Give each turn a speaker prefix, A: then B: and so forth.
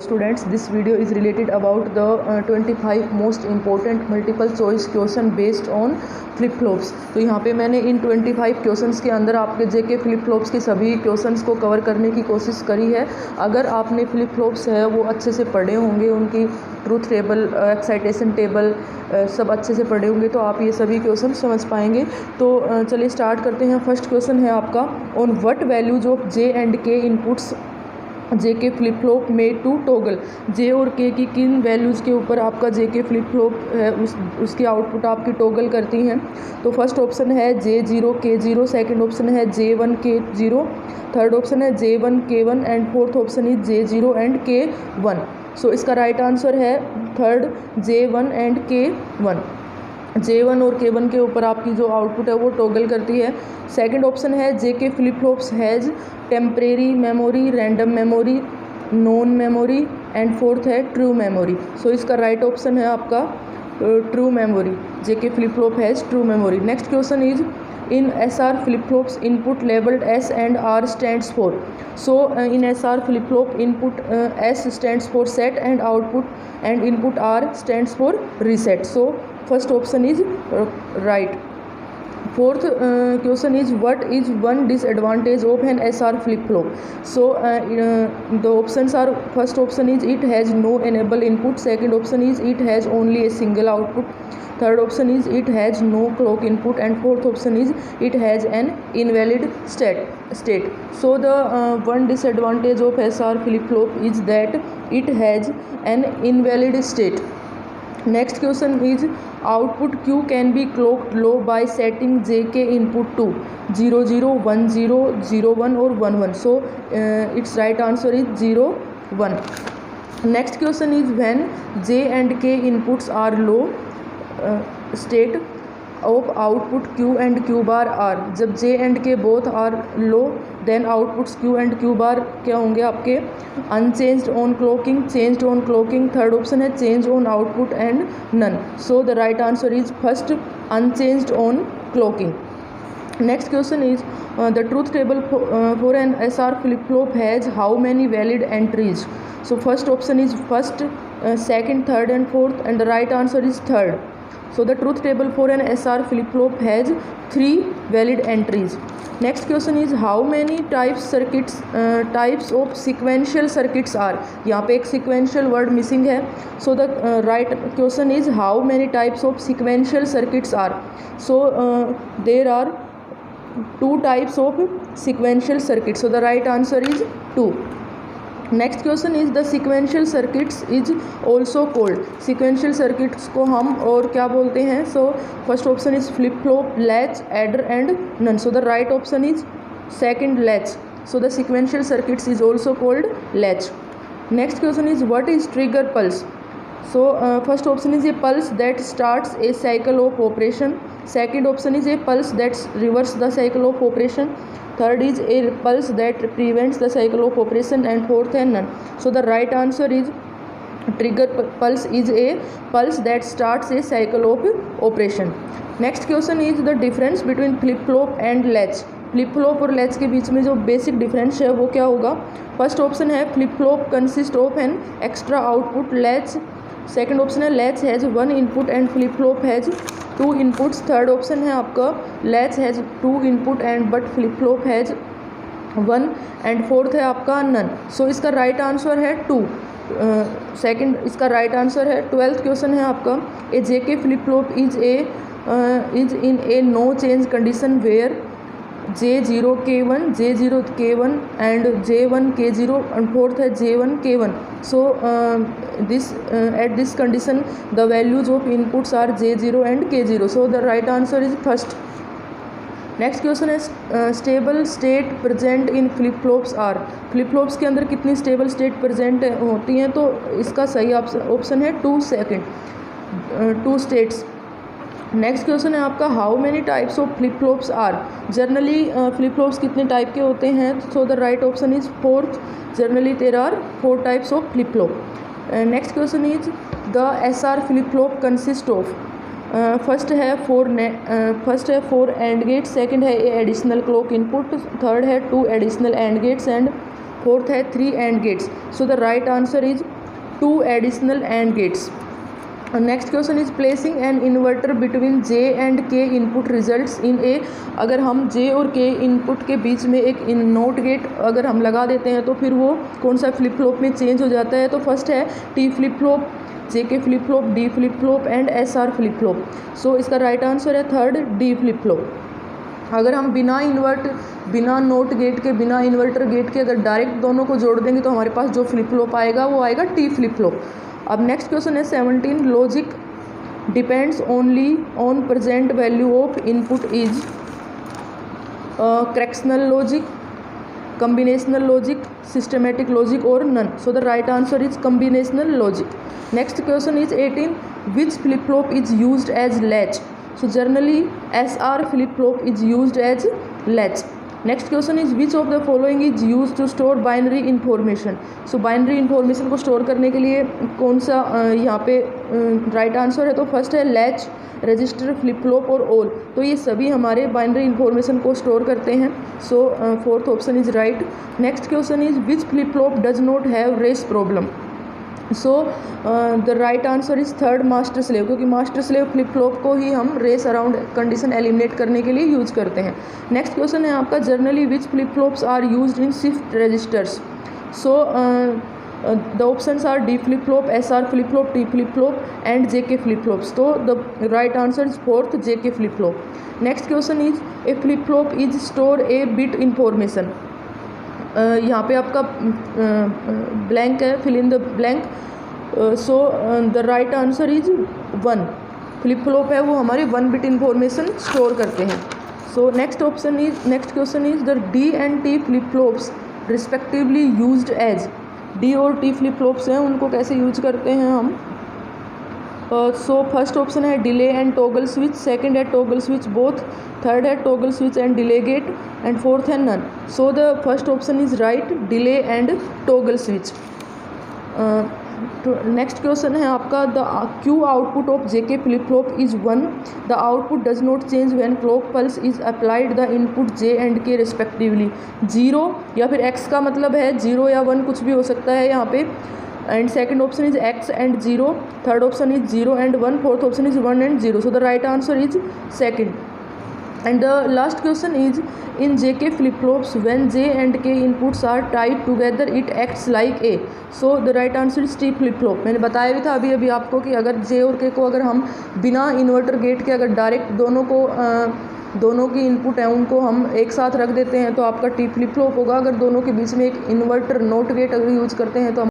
A: Students, this video is related about the 25 most important multiple choice question based on flip flops. तो यहाँ पे मैंने इन 25 questions के अंदर आपके जेके फ्लिप फ्लॉप्स के सभी क्वेश्चंस को कवर करने की कोशिश करी है। अगर आपने फ्लिप फ्लॉप्स है वो अच्छे से पढ़े होंगे, उनकी ट्रूथ टेबल, एक्साइटेशन टेबल सब अच्छे से पढ़े होंगे तो आप ये सभी क्वेश्चन समझ पाएंगे। तो चलिए स्टार्ट करते हैं। फर्स्ट क्वेश्चन है आपका, on what values of J and के इनपुट्स जे के फ्लिप फ्लॉप में टू टॉगल। जे और के की किन वैल्यूज़ के ऊपर आपका जे के फ्लिप फ्लॉप है उसकी आउटपुट आपकी टॉगल करती हैं। तो फर्स्ट ऑप्शन है J0 K0, सेकंड ऑप्शन है J1 K0, थर्ड ऑप्शन है J1 K1 and fourth option is J0 and K1। सो इसका राइट आंसर है third J1 and K1। J1 और K1 के ऊपर आपकी जो आउटपुट है वो टॉगल करती है। सेकंड ऑप्शन है जे के flip flops has temporary memory, random memory, non memory and fourth है ट्रू मेमोरी। सो इसका राइट ऑप्शन है आपका ट्रू मेमोरी। जे के flip flop has true memory. Next question is, in SR flip flops input labeled S and R stands for. So in SR flip flop input S stands for set and input R stands for reset. So first option is right. Fourth question is, what is one disadvantage of an SR flip flop? So the options are, first option is it has no enable input, second option is it has only a single output, third option is it has no clock input and fourth option is it has an invalid state. So the one disadvantage of SR flip flop is that it has an invalid state. Next question is, output Q can be clocked low by setting JK input to 0 0 1 0 0 1 or 1 1. So its right answer is 0 1. Next question is, when J and K inputs are low, state of output Q and Q bar are। जब J and K both are low, then outputs Q and Q bar क्या होंगे आपके? unchanged on clocking, changed on clocking, third option है change on output and none. So the right answer is first, unchanged on clocking. Next question is, the truth table for an SR flip flop has how many valid entries? So first option is first, second, third and fourth, and the right answer is third. So the truth table for an SR flip flop has 3 valid entries. Next question is, how many types of sequential circuits are? यहाँ पे एक sequential word missing है. So the right question is, how many types of sequential circuits are? So there are 2 types of sequential circuits. So the right answer is 2. Next question is, the sequential circuits is also called. Sequential circuits को हम और क्या बोलते हैं? So first option is flip flop, latch, adder and none. So the right option is second, latch. So the sequential circuits is also called latch. Next question is, what is trigger pulse? So first option is a pulse that starts a cycle of operation, second option is a pulse that reverses the cycle of operation, third is a pulse that prevents the cycle of operation and fourth है none. So the right answer is trigger pulse is a pulse that starts a cycle of operation. Next question is, the difference between flip flop and latch. Flip flop और latch के बीच में जो basic difference है वो क्या होगा? First option है flip flop consist of an extra output, latch second option है latch has 1 input and flip flop has 2 inputs, third option है आपका latch has 2 input and but flip flop has 1 and fourth है आपका none. सो इसका right answer है 2। Second इसका right answer है। 12th question है आपका, a JK flip flop is in a no change condition where J0 K1, J0 K1 and J1 K0 and fourth है J1 K1. So at this condition the values of inputs are J0 and K0. So the right answer is first. Next question है, stable state present in flip flops are. Flip flops के अंदर कितनी stable state present होती हैं? तो इसका सही option है 2 स्टेट्स। नेक्स्ट क्वेश्चन है आपका, how many types of flip flops are. Generally flip flops कितने टाइप के होते हैं? So the right option is fourth, generally there are 4 types of flip flop. Next question is, the SR flip flop consist of. First है 4 and gates, second है a additional clock input, third है 2 additional and gates and fourth है 3 AND gates, so the right answer is 2 additional AND gates. Next question is placing an inverter between J and K input results in a. अगर हम J और K input के बीच में एक note gate अगर हम लगा देते हैं तो फिर वो कौन सा फ्लिप फ्लॉप में चेंज हो जाता है। तो फर्स्ट है T flip flop, JK flip flop, D flip flop and SR flip flop. So इसका राइट आंसर है थर्ड D फ्लिप फ्लॉप। अगर हम बिना नोट गेट के, बिना इन्वर्टर गेट के अगर डायरेक्ट दोनों को जोड़ देंगे तो हमारे पास जो फ्लिप फ्लॉप आएगा वो आएगा T फ्लिप फ्लॉप। अब नेक्स्ट क्वेश्चन है 17 logic depends only on present value of input is correctional logic, combinational logic, systematic logic or none. So the right answer is combinational logic. Next question is 18, which flip flop is used as latch? So generally SR flip flop is used as latch. Next question is which of the following is used to store binary information? So binary information को store करने के लिए कौन सा यहाँ पे right answer है। तो first है latch, रजिस्टर, फ्लिप फ्लॉप और ऑल। तो ये सभी हमारे बाइनरी इन्फॉर्मेशन को स्टोर करते हैं। So fourth option is right. Next question is which flip flop does not have race problem? So the right answer is third master slave, क्योंकि master slave flip flop को ही हम race around condition eliminate करने के लिए use करते हैं। Next question है आपका generally which flip flops are used in shift registers? So the options are D flip flop, SR flip flop, T flip flop and JK flip flops. So the right answer is fourth JK flip flop. Next question is a flip flop is store a bit information. यहाँ पे आपका blank है, fill in the blank. So the right answer is 1. flip flop है वो हमारे 1 bit information store करते हैं। So next question is the D and T flip flops respectively used as। D और T फ्लिप फ्लॉप्स हैं उनको कैसे use करते हैं हम? सो फर्स्ट ऑप्शन है delay and toggle switch, second है टॉगल स्विच बोथ, थर्ड है toggle switch and delay gate and fourth है none. So the first option is right, delay and toggle switch. Next question है आपका the Q output of JK flip flop is 1, the output does not change when clock pulse is applied the input J and K respectively. 0 या फिर X का मतलब है 0 या 1 कुछ भी हो सकता है यहाँ पे। And second option is X and 0, third option is 0 and 1, fourth option is 1 and 0। So the right answer is second. And the last question is in JK flip flops when J and K inputs are tied together it acts like A. So the right answer is T flip flop। मैंने बताया भी था अभी आपको कि अगर J और K को अगर हम बिना इन्वर्टर गेट के अगर डायरेक्ट दोनों की इनपुट है उनको हम एक साथ रख देते हैं तो आपका T फ्लिप फ्लॉप होगा। अगर दोनों के बीच में एक इन्वर्टर नोट गेट अगर यूज करते हैं तो